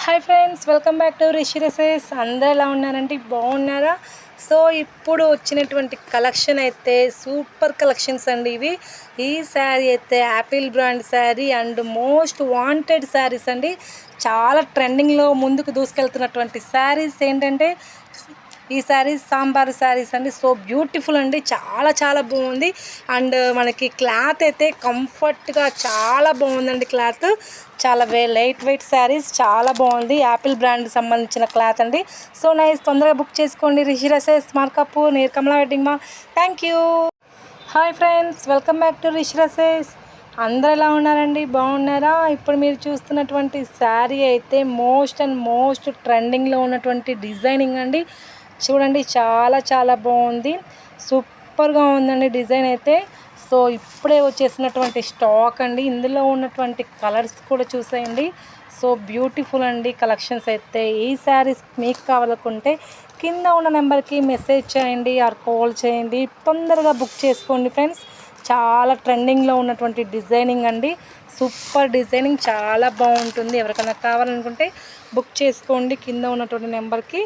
Hi friends, welcome back to Rishi dresses. అందరూ ఎలా ఉన్నారంటే బాగున్నారా? సో ఇప్పుడు వచ్చినటువంటి కలెక్షన్ అయితే సూపర్ కలెక్షన్స్ అండి. ఈ శారీ అయితే Apple brand sari and most wanted saris అండి. చాలా ట్రెండింగ్లో ముందుకు దూసుకెళ్తున్నటువంటి శారీస్ ఏంటంటే ఈ శారీస్ సాంబార్ శారీస్ అండి. సో బ్యూటిఫుల్ అండి, చాలా చాలా బాగుంది. అండ్ మనకి క్లాత్ అయితే కంఫర్ట్గా చాలా బాగుందండి. క్లాత్ చాలా లైట్ వెయిట్ శారీస్, చాలా బాగుంది. యాపిల్ బ్రాండ్ సంబంధించిన క్లాత్ అండి. సో నైస్, తొందరగా బుక్ చేసుకోండి. Rishi dresses, Markapur, near Kamala wedding mall. Thank you. Hi friends, welcome back to Rishi dresses. అందరు ఎలా ఉన్నారండి? బాగున్నారా? ఇప్పుడు మీరు చూస్తున్నటువంటి శారీ అయితే మోస్ట్ ట్రెండింగ్లో ఉన్నటువంటి డిజైనింగ్ అండి. చూడండి, చాలా చాలా బాగుంది, సూపర్గా ఉందండి డిజైన్ అయితే. సో ఇప్పుడే వచ్చేసినటువంటి స్టాక్ అండి. ఇందులో ఉన్నటువంటి కలర్స్ కూడా చూసేయండి. సో బ్యూటిఫుల్ అండి కలెక్షన్స్ అయితే. ఈ శారీస్ మీకు కావాలనుకుంటే కింద ఉన్న నెంబర్కి మెసేజ్ చేయండి ఆర్ కాల్ చేయండి. తొందరగా బుక్ చేసుకోండి ఫ్రెండ్స్. చాలా ట్రెండింగ్లో ఉన్నటువంటి డిజైనింగ్ అండి. సూపర్ డిజైనింగ్, చాలా బాగుంటుంది. ఎవరికైనా కావాలనుకుంటే బుక్ చేసుకోండి కింద ఉన్నటువంటి నెంబర్కి.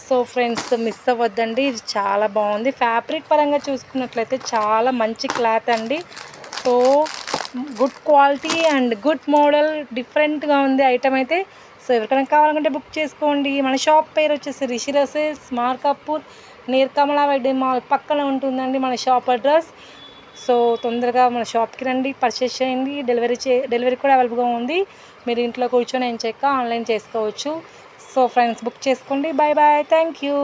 సో ఫ్రెండ్స్, మిస్ అవ్వద్దండి. ఇది చాలా బాగుంది. ఫ్యాబ్రిక్ పరంగా చూసుకున్నట్లయితే చాలా మంచి క్లాత్ అండి. So good quality and good model, డిఫరెంట్గా ఉంది ఐటమ్ అయితే. సో ఎవరికైనా కావాలనుకుంటే బుక్ చేసుకోండి. మన షాప్ పేరు వచ్చేసి రిషి డ్రెస్సెస్, మార్కపూర్, నియర్ కమలా వెడ్డింగ్ మాల్ పక్కన ఉంటుందండి మన షాప్ అడ్రస్. సో తొందరగా మన షాప్కి రండి, పర్చేస్ చేయండి. డెలివరీ కూడా అవైలబుల్గా ఉంది. మీరు ఇంట్లో కూర్చొని ఏం చెక్క ఆన్లైన్ చేసుకోవచ్చు. సో ఫ్రెండ్స్, బుక్ చేసుకోండి. Bye bye, thank you.